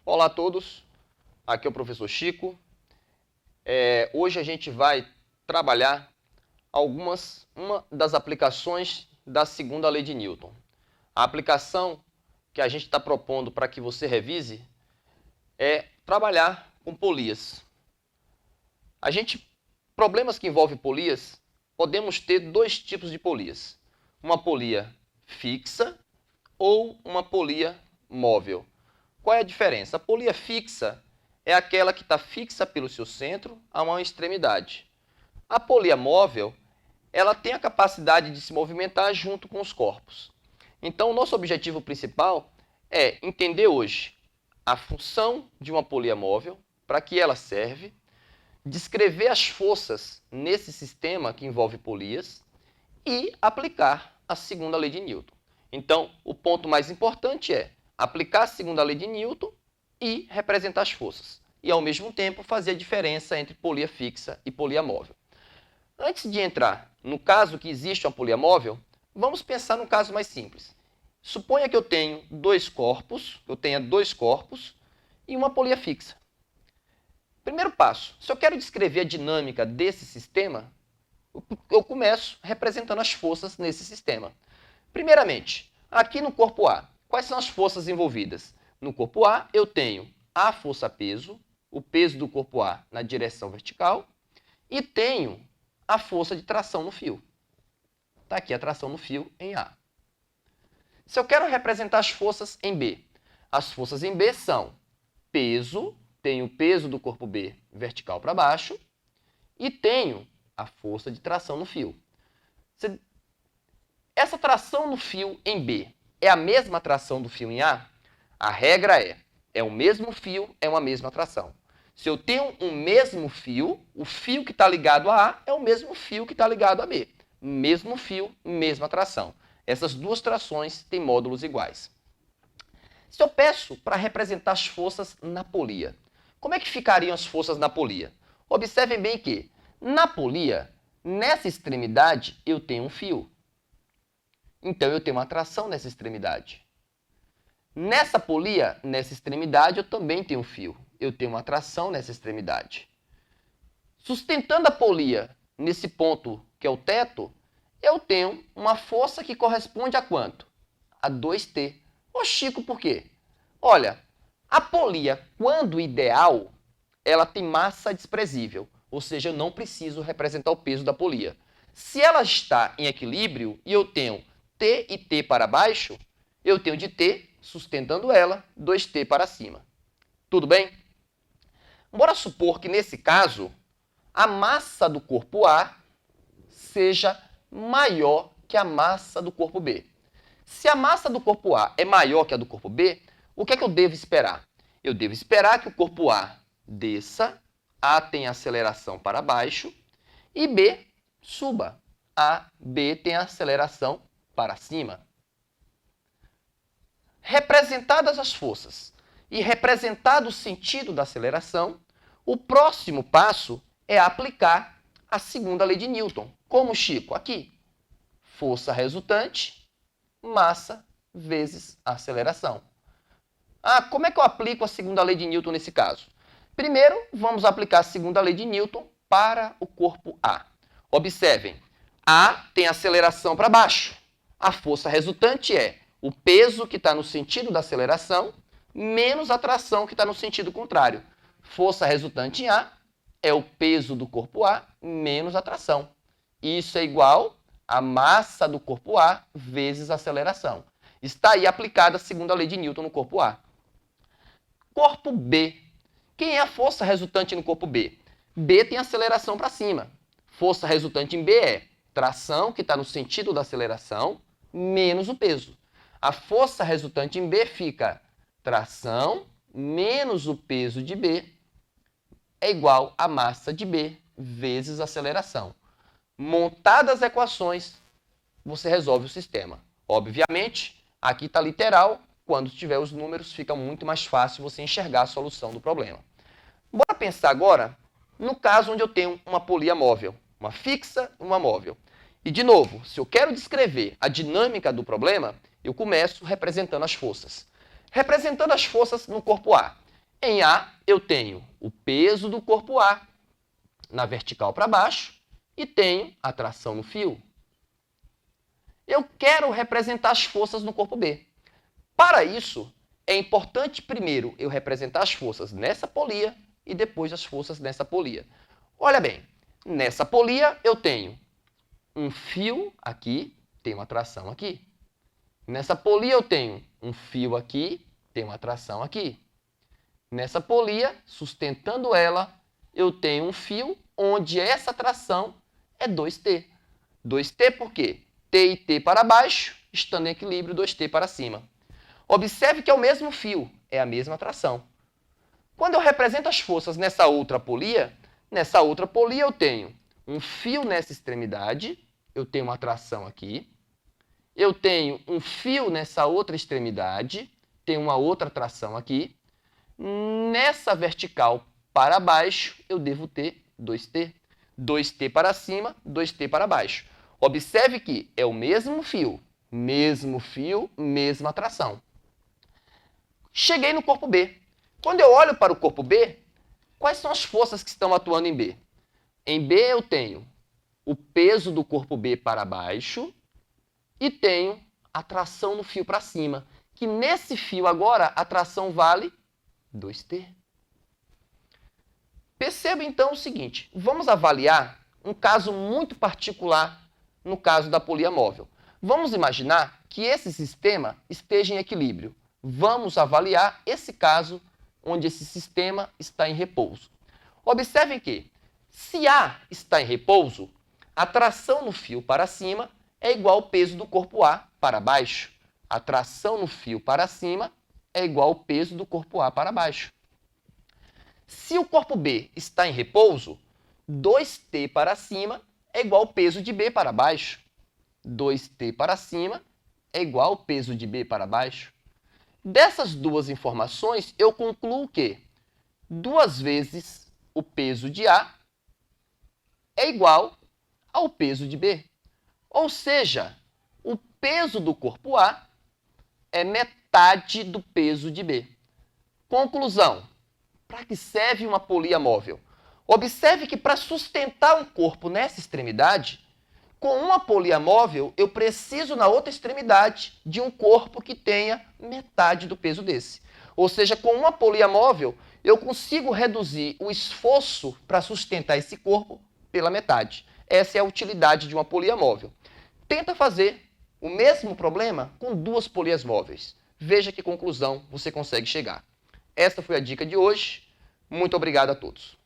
Olá a todos, aqui é o professor Chico. Hoje a gente vai trabalhar uma das aplicações da segunda lei de Newton. A aplicação que a gente está propondo para que você revise é trabalhar com polias. Problemas que envolvem polias, podemos ter dois tipos de polias. Uma polia fixa ou uma polia móvel. Qual é a diferença? A polia fixa é aquela que está fixa pelo seu centro a uma extremidade. A polia móvel, ela tem a capacidade de se movimentar junto com os corpos. Então, o nosso objetivo principal é entender hoje a função de uma polia móvel, para que ela serve, descrever as forças nesse sistema que envolve polias e aplicar a segunda lei de Newton. Então, o ponto mais importante é aplicar a segunda lei de Newton e representar as forças. E, ao mesmo tempo, fazer a diferença entre polia fixa e polia móvel. Antes de entrar no caso que existe uma polia móvel, vamos pensar num caso mais simples. Suponha que eu tenha dois corpos e uma polia fixa. Primeiro passo, se eu quero descrever a dinâmica desse sistema, eu começo representando as forças nesse sistema. Primeiramente, aqui no corpo A, quais são as forças envolvidas? No corpo A, eu tenho a força-peso, o peso do corpo A na direção vertical, e tenho a força de tração no fio. Está aqui a tração no fio em A. Se eu quero representar as forças em B, as forças em B são peso, tenho o peso do corpo B vertical para baixo, e tenho a força de tração no fio. Essa tração no fio em B é a mesma tração do fio em A? A regra é o mesmo fio, é uma mesma tração. Se eu tenho um mesmo fio, o fio que está ligado a A é o mesmo fio que está ligado a B. Mesmo fio, mesma tração. Essas duas trações têm módulos iguais. Se eu peço para representar as forças na polia, como é que ficariam as forças na polia? Observem bem que, na polia, nessa extremidade, eu tenho um fio. Então, eu tenho uma tração nessa extremidade. Nessa polia, nessa extremidade, eu também tenho um fio. Eu tenho uma tração nessa extremidade. Sustentando a polia nesse ponto, que é o teto, eu tenho uma força que corresponde a quanto? A 2T. Ô Chico, por quê? Olha, a polia, quando ideal, ela tem massa desprezível. Ou seja, eu não preciso representar o peso da polia. Se ela está em equilíbrio e eu tenho T e T para baixo, eu tenho de T, sustentando ela, 2T para cima. Tudo bem? Bora supor que, nesse caso, a massa do corpo A seja maior que a massa do corpo B. Se a massa do corpo A é maior que a do corpo B, o que é que eu devo esperar? Eu devo esperar que o corpo A desça, A tenha aceleração para baixo, e B suba. B tem aceleração para cima. Representadas as forças e representado o sentido da aceleração, o próximo passo é aplicar a segunda lei de Newton. Como, Chico? Aqui. Força resultante, massa vezes aceleração. Como é que eu aplico a segunda lei de Newton nesse caso? Primeiro, vamos aplicar a segunda lei de Newton para o corpo A. Observem, A tem aceleração para baixo. A força resultante é o peso que está no sentido da aceleração menos a tração que está no sentido contrário. Força resultante em A é o peso do corpo A menos a tração. Isso é igual a massa do corpo A vezes a aceleração. Está aí aplicada a segunda lei de Newton no corpo A. Corpo B. Quem é a força resultante no corpo B? B tem aceleração para cima. Força resultante em B é tração, que está no sentido da aceleração, menos o peso. A força resultante em B fica tração menos o peso de B é igual a massa de B vezes aceleração. Montadas as equações, você resolve o sistema. Obviamente, aqui está literal, quando tiver os números fica muito mais fácil você enxergar a solução do problema. Bora pensar agora no caso onde eu tenho uma polia móvel, uma fixa e uma móvel. E, de novo, se eu quero descrever a dinâmica do problema, eu começo representando as forças. Representando as forças no corpo A. Em A, eu tenho o peso do corpo A na vertical para baixo e tenho a tração no fio. Eu quero representar as forças no corpo B. Para isso, é importante primeiro eu representar as forças nessa polia e depois as forças nessa polia. Olha bem, nessa polia eu tenho um fio aqui, tem uma tração aqui. Nessa polia eu tenho um fio aqui, tem uma tração aqui. Nessa polia, sustentando ela, eu tenho um fio onde essa tração é 2T. 2T por quê? T e T para baixo, estando em equilíbrio, 2T para cima. Observe que é o mesmo fio, é a mesma tração. Quando eu represento as forças nessa outra polia eu tenho um fio nessa extremidade, eu tenho uma tração aqui. Eu tenho um fio nessa outra extremidade, tenho uma outra tração aqui. Nessa vertical para baixo, eu devo ter 2T. 2T para cima, 2T para baixo. Observe que é o mesma fio, mesma tração. Cheguei no corpo B. Quando eu olho para o corpo B, quais são as forças que estão atuando em B? Em B eu tenho o peso do corpo B para baixo e tenho a tração no fio para cima, que nesse fio agora a tração vale 2T. Perceba então o seguinte, vamos avaliar um caso muito particular no caso da polia móvel. Vamos imaginar que esse sistema esteja em equilíbrio. Vamos avaliar esse caso onde esse sistema está em repouso. Observem que, se A está em repouso, a tração no fio para cima é igual ao peso do corpo A para baixo. A tração no fio para cima é igual ao peso do corpo A para baixo. Se o corpo B está em repouso, 2T para cima é igual ao peso de B para baixo. 2T para cima é igual ao peso de B para baixo. Dessas duas informações, eu concluo que 2 vezes o peso de A é igual ao peso de B. Ou seja, o peso do corpo A é metade do peso de B. Conclusão. Para que serve uma polia móvel? Observe que para sustentar um corpo nessa extremidade, com uma polia móvel, eu preciso na outra extremidade de um corpo que tenha metade do peso desse. Ou seja, com uma polia móvel, eu consigo reduzir o esforço para sustentar esse corpo pela metade. Essa é a utilidade de uma polia móvel. Tenta fazer o mesmo problema com 2 polias móveis. Veja que conclusão você consegue chegar. Esta foi a dica de hoje. Muito obrigado a todos.